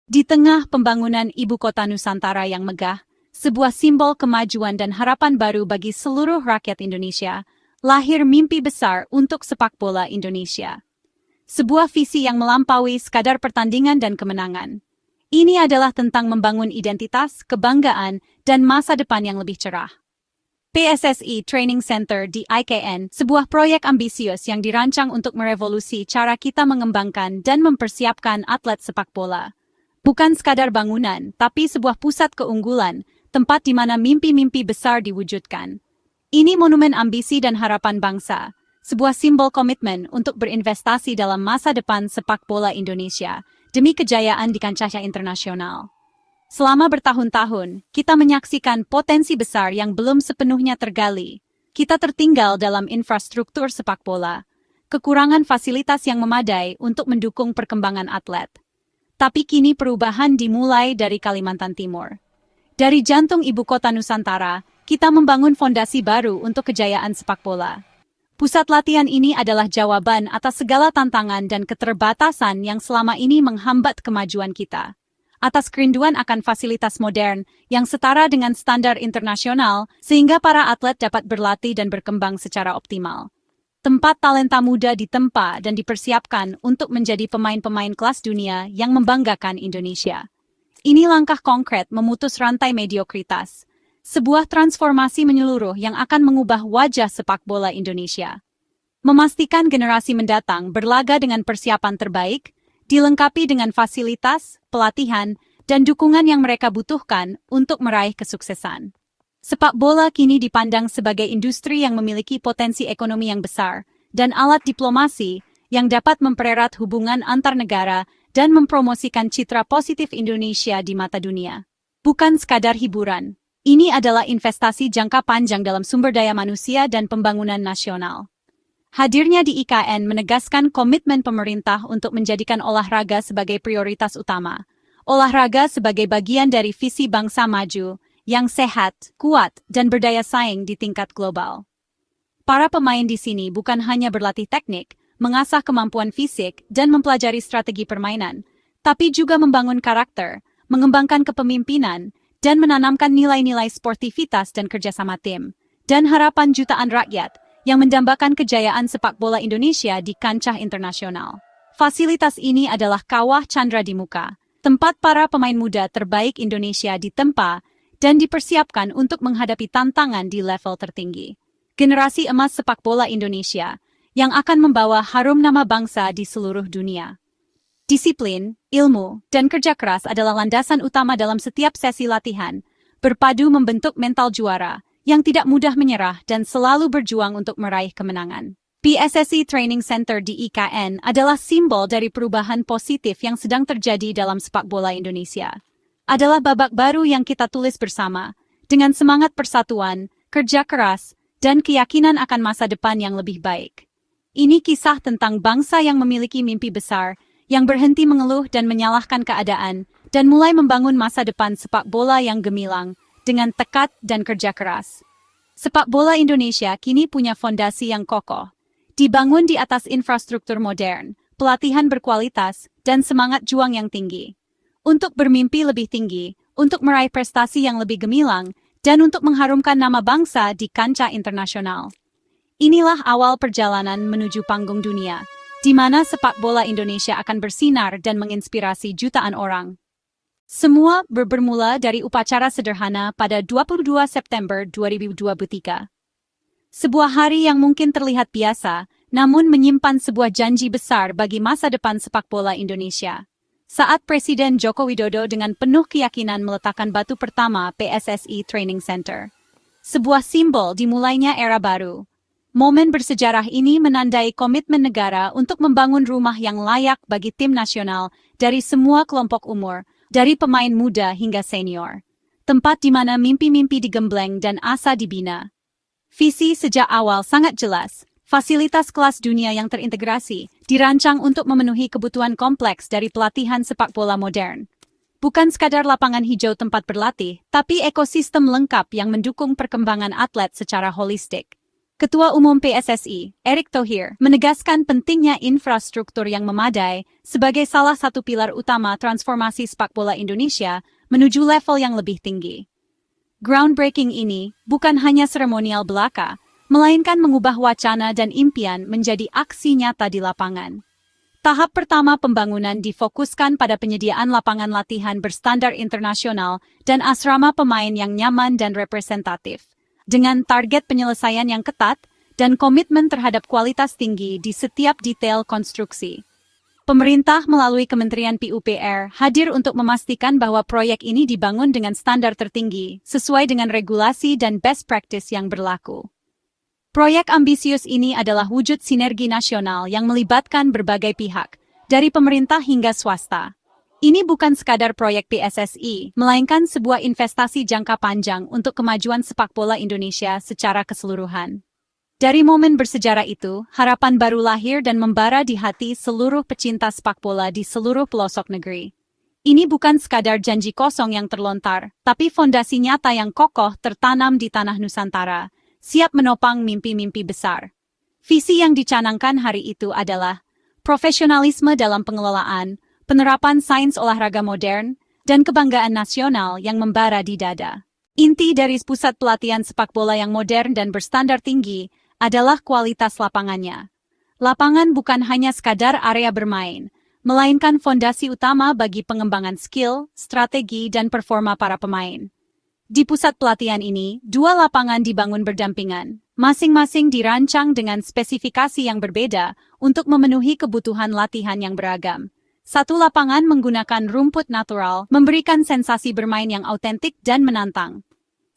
Di tengah pembangunan ibu kota Nusantara yang megah, sebuah simbol kemajuan dan harapan baru bagi seluruh rakyat Indonesia, lahir mimpi besar untuk sepak bola Indonesia. Sebuah visi yang melampaui sekadar pertandingan dan kemenangan. Ini adalah tentang membangun identitas, kebanggaan, dan masa depan yang lebih cerah. PSSI Training Center di IKN, sebuah proyek ambisius yang dirancang untuk merevolusi cara kita mengembangkan dan mempersiapkan atlet sepak bola. Bukan sekadar bangunan, tapi sebuah pusat keunggulan, tempat di mana mimpi-mimpi besar diwujudkan. Ini monumen ambisi dan harapan bangsa, sebuah simbol komitmen untuk berinvestasi dalam masa depan sepak bola Indonesia, demi kejayaan di kancah internasional. Selama bertahun-tahun, kita menyaksikan potensi besar yang belum sepenuhnya tergali. Kita tertinggal dalam infrastruktur sepak bola, kekurangan fasilitas yang memadai untuk mendukung perkembangan atlet. Tapi kini perubahan dimulai dari Kalimantan Timur. Dari jantung ibu kota Nusantara, kita membangun fondasi baru untuk kejayaan sepak bola. Pusat latihan ini adalah jawaban atas segala tantangan dan keterbatasan yang selama ini menghambat kemajuan kita. Atas kerinduan akan fasilitas modern yang setara dengan standar internasional, sehingga para atlet dapat berlatih dan berkembang secara optimal. Tempat talenta muda ditempa dan dipersiapkan untuk menjadi pemain-pemain kelas dunia yang membanggakan Indonesia. Ini langkah konkret memutus rantai mediokritas. Sebuah transformasi menyeluruh yang akan mengubah wajah sepak bola Indonesia. Memastikan generasi mendatang berlaga dengan persiapan terbaik, dilengkapi dengan fasilitas, pelatihan, dan dukungan yang mereka butuhkan untuk meraih kesuksesan. Sepak bola kini dipandang sebagai industri yang memiliki potensi ekonomi yang besar dan alat diplomasi yang dapat mempererat hubungan antar negara dan mempromosikan citra positif Indonesia di mata dunia. Bukan sekadar hiburan, ini adalah investasi jangka panjang dalam sumber daya manusia dan pembangunan nasional. Hadirnya di IKN menegaskan komitmen pemerintah untuk menjadikan olahraga sebagai prioritas utama. Olahraga sebagai bagian dari visi bangsa maju, yang sehat, kuat, dan berdaya saing di tingkat global. Para pemain di sini bukan hanya berlatih teknik, mengasah kemampuan fisik, dan mempelajari strategi permainan, tapi juga membangun karakter, mengembangkan kepemimpinan, dan menanamkan nilai-nilai sportivitas dan kerjasama tim, dan harapan jutaan rakyat yang mendambakan kejayaan sepak bola Indonesia di kancah internasional. Fasilitas ini adalah kawah Chandra di Muka, tempat para pemain muda terbaik Indonesia ditempa dan dipersiapkan untuk menghadapi tantangan di level tertinggi. Generasi emas sepak bola Indonesia yang akan membawa harum nama bangsa di seluruh dunia. Disiplin, ilmu, dan kerja keras adalah landasan utama dalam setiap sesi latihan, berpadu membentuk mental juara yang tidak mudah menyerah dan selalu berjuang untuk meraih kemenangan. PSSI Training Center di IKN adalah simbol dari perubahan positif yang sedang terjadi dalam sepak bola Indonesia. Adalah babak baru yang kita tulis bersama, dengan semangat persatuan, kerja keras, dan keyakinan akan masa depan yang lebih baik. Ini kisah tentang bangsa yang memiliki mimpi besar, yang berhenti mengeluh dan menyalahkan keadaan, dan mulai membangun masa depan sepak bola yang gemilang, dengan tekad dan kerja keras. Sepak bola Indonesia kini punya fondasi yang kokoh, dibangun di atas infrastruktur modern, pelatihan berkualitas, dan semangat juang yang tinggi. Untuk bermimpi lebih tinggi, untuk meraih prestasi yang lebih gemilang, dan untuk mengharumkan nama bangsa di kancah internasional. Inilah awal perjalanan menuju panggung dunia, di mana sepak bola Indonesia akan bersinar dan menginspirasi jutaan orang. Semua bermula dari upacara sederhana pada 22 September 2023. Sebuah hari yang mungkin terlihat biasa, namun menyimpan sebuah janji besar bagi masa depan sepak bola Indonesia. Saat Presiden Joko Widodo dengan penuh keyakinan meletakkan batu pertama PSSI Training Center. Sebuah simbol dimulainya era baru. Momen bersejarah ini menandai komitmen negara untuk membangun rumah yang layak bagi tim nasional dari semua kelompok umur, dari pemain muda hingga senior. Tempat di mana mimpi-mimpi digembleng dan asa dibina. Visi sejak awal sangat jelas. Fasilitas kelas dunia yang terintegrasi dirancang untuk memenuhi kebutuhan kompleks dari pelatihan sepak bola modern. Bukan sekadar lapangan hijau tempat berlatih, tapi ekosistem lengkap yang mendukung perkembangan atlet secara holistik. Ketua Umum PSSI, Erick Thohir, menegaskan pentingnya infrastruktur yang memadai sebagai salah satu pilar utama transformasi sepak bola Indonesia menuju level yang lebih tinggi. Groundbreaking ini bukan hanya seremonial belaka, melainkan mengubah wacana dan impian menjadi aksi nyata di lapangan. Tahap pertama pembangunan difokuskan pada penyediaan lapangan latihan berstandar internasional dan asrama pemain yang nyaman dan representatif, dengan target penyelesaian yang ketat dan komitmen terhadap kualitas tinggi di setiap detail konstruksi. Pemerintah melalui Kementerian PUPR hadir untuk memastikan bahwa proyek ini dibangun dengan standar tertinggi, sesuai dengan regulasi dan best practice yang berlaku. Proyek ambisius ini adalah wujud sinergi nasional yang melibatkan berbagai pihak, dari pemerintah hingga swasta. Ini bukan sekadar proyek PSSI, melainkan sebuah investasi jangka panjang untuk kemajuan sepak bola Indonesia secara keseluruhan. Dari momen bersejarah itu, harapan baru lahir dan membara di hati seluruh pecinta sepak bola di seluruh pelosok negeri. Ini bukan sekadar janji kosong yang terlontar, tapi fondasi nyata yang kokoh tertanam di tanah Nusantara, siap menopang mimpi-mimpi besar. Visi yang dicanangkan hari itu adalah profesionalisme dalam pengelolaan, penerapan sains olahraga modern, dan kebanggaan nasional yang membara di dada. Inti dari pusat pelatihan sepak bola yang modern dan berstandar tinggi adalah kualitas lapangannya. Lapangan bukan hanya sekadar area bermain, melainkan fondasi utama bagi pengembangan skill, strategi, dan performa para pemain. Di pusat pelatihan ini, 2 lapangan dibangun berdampingan, masing-masing dirancang dengan spesifikasi yang berbeda untuk memenuhi kebutuhan latihan yang beragam. Satu lapangan menggunakan rumput natural, memberikan sensasi bermain yang autentik dan menantang.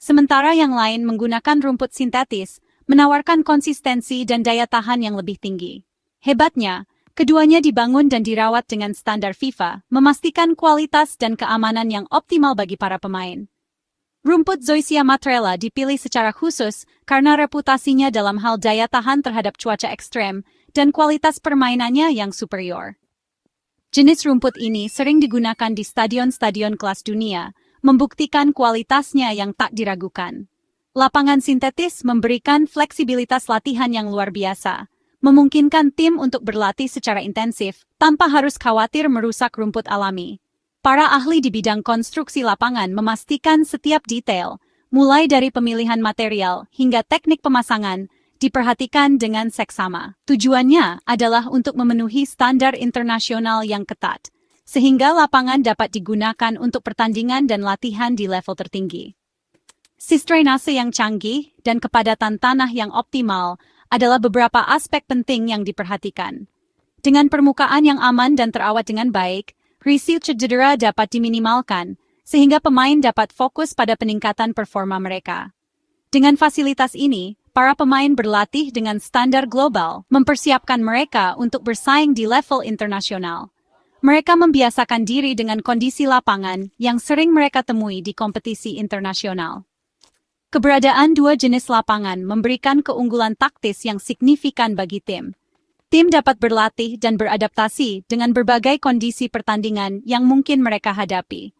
Sementara yang lain menggunakan rumput sintetis, menawarkan konsistensi dan daya tahan yang lebih tinggi. Hebatnya, keduanya dibangun dan dirawat dengan standar FIFA, memastikan kualitas dan keamanan yang optimal bagi para pemain. Rumput Zoysia Matrela dipilih secara khusus karena reputasinya dalam hal daya tahan terhadap cuaca ekstrem dan kualitas permainannya yang superior. Jenis rumput ini sering digunakan di stadion-stadion kelas dunia, membuktikan kualitasnya yang tak diragukan. Lapangan sintetis memberikan fleksibilitas latihan yang luar biasa, memungkinkan tim untuk berlatih secara intensif tanpa harus khawatir merusak rumput alami. Para ahli di bidang konstruksi lapangan memastikan setiap detail, mulai dari pemilihan material hingga teknik pemasangan, diperhatikan dengan seksama. Tujuannya adalah untuk memenuhi standar internasional yang ketat, sehingga lapangan dapat digunakan untuk pertandingan dan latihan di level tertinggi. Drainase yang canggih dan kepadatan tanah yang optimal adalah beberapa aspek penting yang diperhatikan. Dengan permukaan yang aman dan terawat dengan baik, risiko cedera dapat diminimalkan, sehingga pemain dapat fokus pada peningkatan performa mereka. Dengan fasilitas ini, para pemain berlatih dengan standar global, mempersiapkan mereka untuk bersaing di level internasional. Mereka membiasakan diri dengan kondisi lapangan yang sering mereka temui di kompetisi internasional. Keberadaan 2 jenis lapangan memberikan keunggulan taktis yang signifikan bagi tim. Tim dapat berlatih dan beradaptasi dengan berbagai kondisi pertandingan yang mungkin mereka hadapi.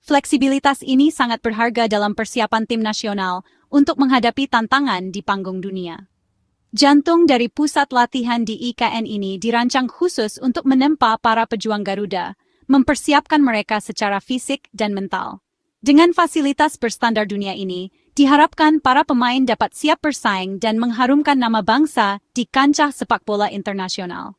Fleksibilitas ini sangat berharga dalam persiapan tim nasional untuk menghadapi tantangan di panggung dunia. Jantung dari pusat latihan di IKN ini dirancang khusus untuk menempa para pejuang Garuda, mempersiapkan mereka secara fisik dan mental. Dengan fasilitas berstandar dunia ini, diharapkan para pemain dapat siap bersaing dan mengharumkan nama bangsa di kancah sepak bola internasional.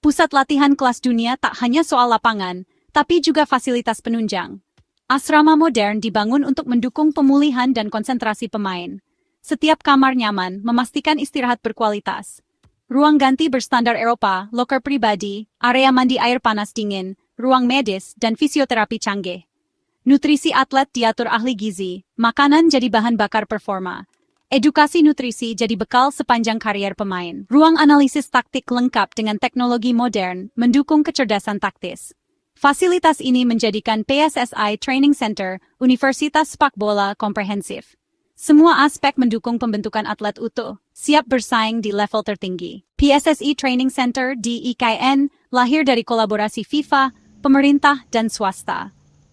Pusat latihan kelas dunia tak hanya soal lapangan, tapi juga fasilitas penunjang. Asrama modern dibangun untuk mendukung pemulihan dan konsentrasi pemain. Setiap kamar nyaman, memastikan istirahat berkualitas. Ruang ganti berstandar Eropa, loker pribadi, area mandi air panas dingin, ruang medis, dan fisioterapi canggih. Nutrisi atlet diatur ahli gizi, makanan jadi bahan bakar performa. Edukasi nutrisi jadi bekal sepanjang karier pemain. Ruang analisis taktik lengkap dengan teknologi modern, mendukung kecerdasan taktis. Fasilitas ini menjadikan PSSI Training Center Universitas Sepak Bola komprehensif. Semua aspek mendukung pembentukan atlet utuh, siap bersaing di level tertinggi. PSSI Training Center di IKN lahir dari kolaborasi FIFA, pemerintah, dan swasta.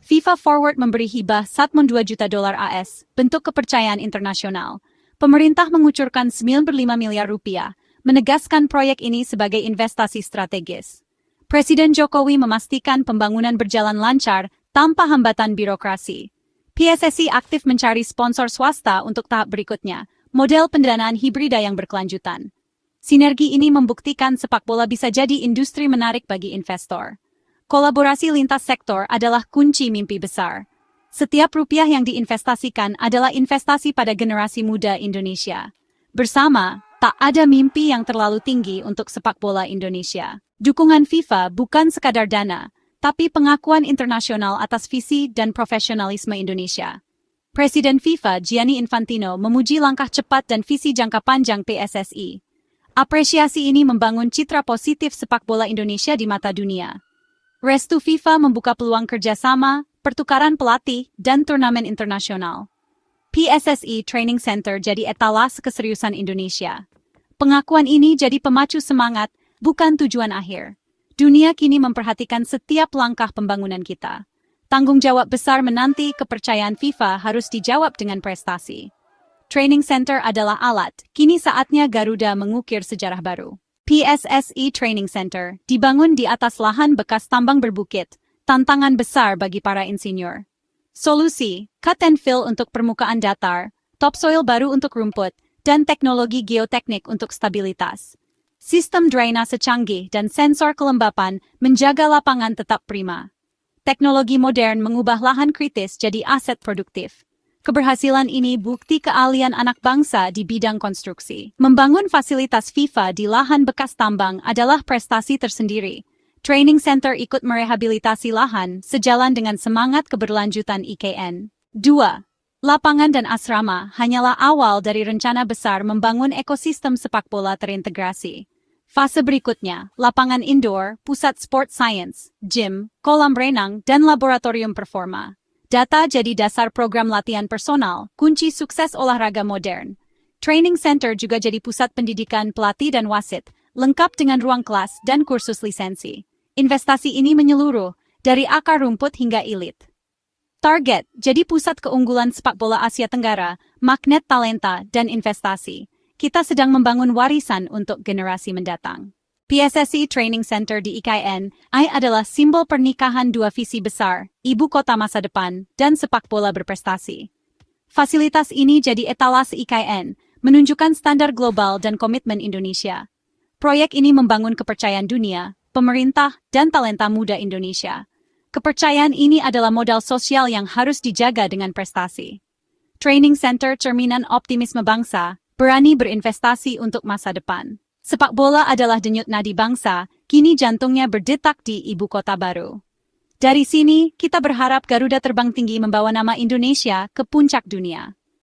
FIFA Forward memberi hibah $2 juta AS, bentuk kepercayaan internasional. Pemerintah mengucurkan 95 miliar rupiah, menegaskan proyek ini sebagai investasi strategis. Presiden Jokowi memastikan pembangunan berjalan lancar tanpa hambatan birokrasi. PSSI aktif mencari sponsor swasta untuk tahap berikutnya, model pendanaan hibrida yang berkelanjutan. Sinergi ini membuktikan sepak bola bisa jadi industri menarik bagi investor. Kolaborasi lintas sektor adalah kunci mimpi besar. Setiap rupiah yang diinvestasikan adalah investasi pada generasi muda Indonesia. Bersama, tak ada mimpi yang terlalu tinggi untuk sepak bola Indonesia. Dukungan FIFA bukan sekadar dana, tapi pengakuan internasional atas visi dan profesionalisme Indonesia. Presiden FIFA Gianni Infantino memuji langkah cepat dan visi jangka panjang PSSI. Apresiasi ini membangun citra positif sepak bola Indonesia di mata dunia. Restu FIFA membuka peluang kerjasama, pertukaran pelatih, dan turnamen internasional. PSSI Training Center jadi etalase keseriusan Indonesia. Pengakuan ini jadi pemacu semangat, bukan tujuan akhir. Dunia kini memperhatikan setiap langkah pembangunan kita. Tanggung jawab besar menanti kepercayaan FIFA harus dijawab dengan prestasi. Training Center adalah alat, kini saatnya Garuda mengukir sejarah baru. PSSI Training Center dibangun di atas lahan bekas tambang berbukit, tantangan besar bagi para insinyur. Solusi, cut and fill untuk permukaan datar, topsoil baru untuk rumput, dan teknologi geoteknik untuk stabilitas. Sistem drainase canggih dan sensor kelembapan menjaga lapangan tetap prima. Teknologi modern mengubah lahan kritis jadi aset produktif. Keberhasilan ini bukti keahlian anak bangsa di bidang konstruksi. Membangun fasilitas FIFA di lahan bekas tambang adalah prestasi tersendiri. Training Center ikut merehabilitasi lahan sejalan dengan semangat keberlanjutan IKN. 2. Lapangan dan asrama hanyalah awal dari rencana besar membangun ekosistem sepak bola terintegrasi. Fase berikutnya, lapangan indoor, pusat sport science, gym, kolam renang, dan laboratorium performa. Data jadi dasar program latihan personal, kunci sukses olahraga modern. Training Center juga jadi pusat pendidikan pelatih dan wasit, lengkap dengan ruang kelas dan kursus lisensi. Investasi ini menyeluruh, dari akar rumput hingga elit. Target, jadi pusat keunggulan sepak bola Asia Tenggara, magnet talenta, dan investasi. Kita sedang membangun warisan untuk generasi mendatang. PSSI Training Center di IKN adalah simbol pernikahan dua visi besar, ibu kota masa depan, dan sepak bola berprestasi. Fasilitas ini jadi etalase IKN, menunjukkan standar global dan komitmen Indonesia. Proyek ini membangun kepercayaan dunia, pemerintah, dan talenta muda Indonesia. Kepercayaan ini adalah modal sosial yang harus dijaga dengan prestasi. Training Center cerminan optimisme bangsa, berani berinvestasi untuk masa depan. Sepak bola adalah denyut nadi bangsa, kini jantungnya berdetak di ibu kota baru. Dari sini, kita berharap Garuda terbang tinggi membawa nama Indonesia ke puncak dunia.